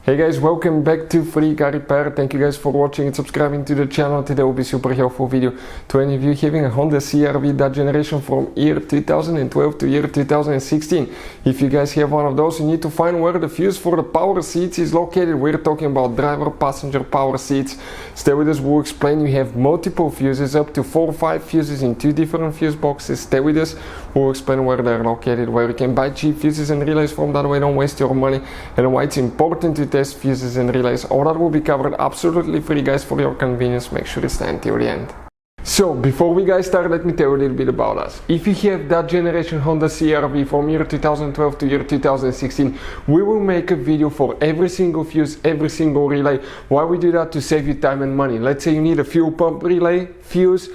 Hey guys, welcome back to Free Car Repair. Thank you guys for watching and subscribing to the channel. Today will be super helpful video to any of you having a Honda CR-V that generation from year 2012 to year 2016. If you guys have one of those, you need to find where the fuse for the power seats is located. We're talking about driver, passenger power seats. Stay with us, we'll explain. You have multiple fuses, up to 4 or 5 fuses in 2 different fuse boxes. Stay with us, we'll explain where they're located, where you can buy cheap fuses and relays from, that way don't waste your money, and why it's important to test fuses and relays. All that will be covered absolutely free, guys, for your convenience. Make sure to stay until the end. So before we guys start, let me tell you a little bit about us. If you have that generation Honda CR-V from year 2012 to year 2016, we will make a video for every single fuse, every single relay. Why we do that? To save you time and money. Let's say you need a fuel pump relay, fuse,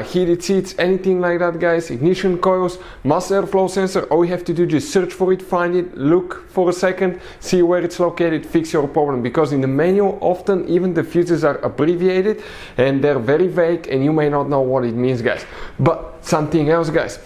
heated seats, anything like that, guys, ignition coils, mass airflow sensor. All you have to do is just search for it, find it, look for a second, see where it's located, fix your problem. Because in the manual, often even the fuses are abbreviated and they're very vague and you may not know what it means, guys. But something else, guys.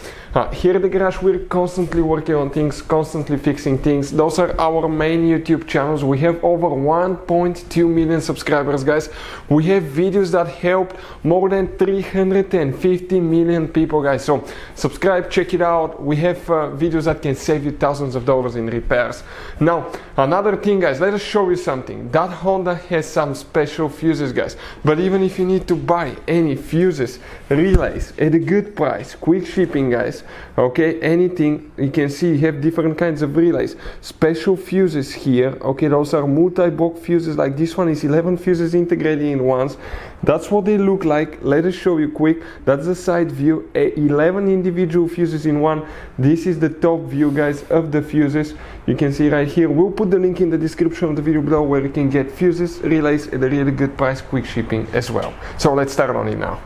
Here at the garage, we're constantly working on things, constantly fixing things. Those are our main YouTube channels. We have over 1.2 million subscribers, guys. We have videos that help more than 350 million people, guys. So subscribe, check it out. We have videos that can save you thousands of dollars in repairs. Now, another thing, guys, let us show you something. That Honda has some special fuses, guys. But even if you need to buy any fuses, relays at a good price, quick shipping, guys, okay, anything, you can see you have different kinds of relays, special fuses here. Okay, those are multi-block fuses. Like this one is 11 fuses integrated in ones. That's what they look like. Let us show you quick. That's the side view, 11 individual fuses in one. This is the top view, guys, of the fuses. You can see right here. We'll put the link in the description of the video below where you can get fuses, relays at a really good price, quick shipping as well. So let's start on it now.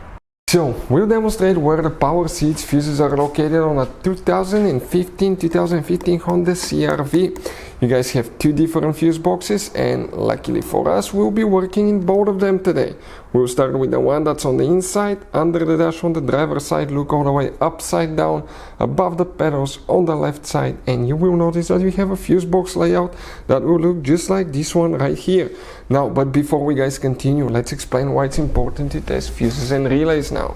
So, we'll demonstrate where the power seats fuses are located on a 2015 Honda CR-V. You guys have 2 different fuse boxes, and luckily for us, we'll be working in both of them today. We'll start with the one that's on the inside, under the dash on the driver's side. Look all the way upside down, above the pedals on the left side, and you will notice that we have a fuse box layout that will look just like this one right here. Now, but before we guys continue, let's explain why it's important to test fuses and relays now.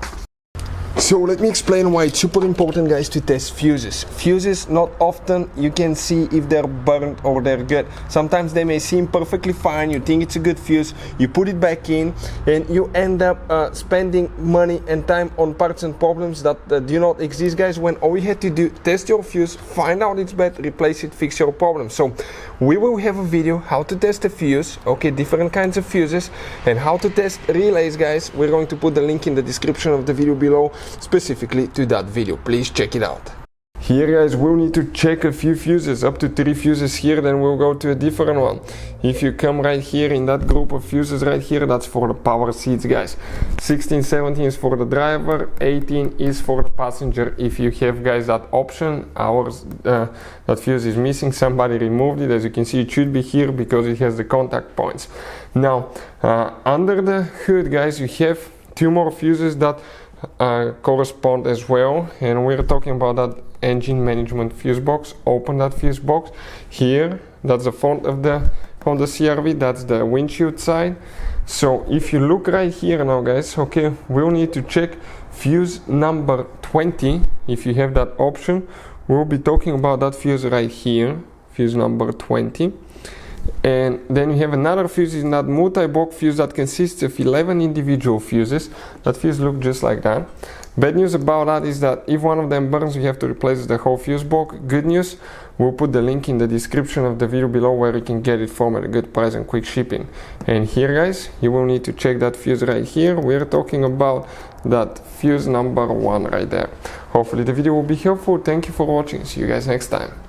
So let me explain why it's super important, guys, to test fuses. Fuses, not often you can see if they're burnt or they're good. Sometimes they may seem perfectly fine, you think it's a good fuse, you put it back in, and you end up spending money and time on parts and problems that do not exist, guys, when all you had to do, test your fuse, find out it's bad, replace it, fix your problem. So we will have a video how to test a fuse, okay, different kinds of fuses, and how to test relays, guys. We're going to put the link in the description of the video below, specifically to that video. Please check it out. Here, guys, we'll need to check a few fuses, up to 3 fuses here, then we'll go to a different one. If you come right here in that group of fuses right here, that's for the power seats, guys. 16, 17 is for the driver, 18 is for the passenger. If you have, guys, that option, ours, that fuse is missing, somebody removed it. As you can see, it should be here because it has the contact points. Now, under the hood, guys, you have 2 more fuses that correspond as well, and we're talking about that engine management fuse box. Open that fuse box. Here, that's the front of the Honda CR-V, that's the windshield side. So if you look right here now, guys, okay, we'll need to check fuse number 20. If you have that option, we'll be talking about that fuse right here, fuse number 20. And then you have another fuse in that multi-block fuse that consists of 11 individual fuses. That fuse looks just like that. Bad news about that is that if one of them burns, you have to replace the whole fuse box. Good news, we'll put the link in the description of the video below where you can get it from at a good price and quick shipping. And here, guys, you will need to check that fuse right here. We're talking about that fuse number 1 right there. Hopefully the video will be helpful. Thank you for watching. See you guys next time.